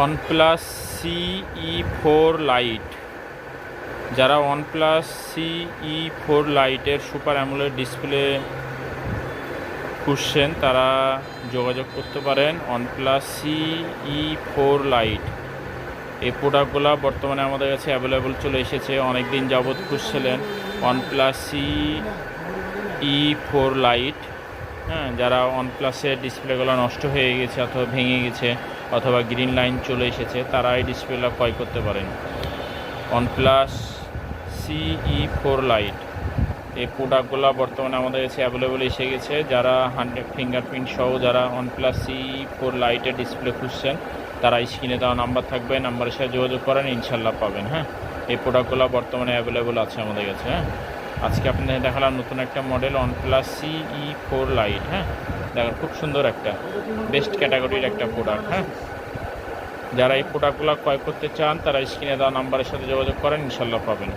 OnePlus CE4 light. যারা OnePlus CE4 লাইটের super AMOLED display খুঁজছেন তারা যোগাযোগ করতে পারেন। OnePlus CE4 লাইট এই প্রোডাক্টগুলো বর্তমানে আমাদের কাছে অ্যাভেলেবল চলে এসেছে। অনেক দিন যাবৎ খুঁজছিলেন OnePlus CE4 লাইট। যারা OnePlus-এর ডিসপ্লেগুলো নষ্ট হয়ে গেছে অথবা ভেঙে গেছে অথবা গ্রিন লাইন চলে এসেছে তারা এই ডিসপ্লেগুলো ক্রয় করতে পারেন। OnePlus CE4 লাইট এই প্রোডাক্টগুলো বর্তমানে আমাদের কাছে অ্যাভেলেবল এসে গেছে। যারা 100 ফিঙ্গারপ্রিন্ট সহ যারা OnePlus CE4 লাইটের ডিসপ্লে খুঁজছেন তারা স্ক্রিনে দেওয়া নাম্বার থাকবে, নাম্বারের সাথে যোগাযোগ করেন, ইনশাল্লাহ পাবেন। এই প্রোডাক্টগুলো বর্তমানে অ্যাভেলেবল আছে আমাদের কাছে। আজকে আপনাদের দেখালাম নতুন একটা মডেল OnePlus CE4 লাইট। দেখেন খুব সুন্দর একটা বেস্ট ক্যাটাগরির একটা প্রোডাক্ট। যারা এই প্রোডাক্টগুলো ক্রয় করতে চান তারা স্ক্রিনে দেওয়া নাম্বারের সাথে যোগাযোগ করেন, ইনশাল্লাহ পাবেন।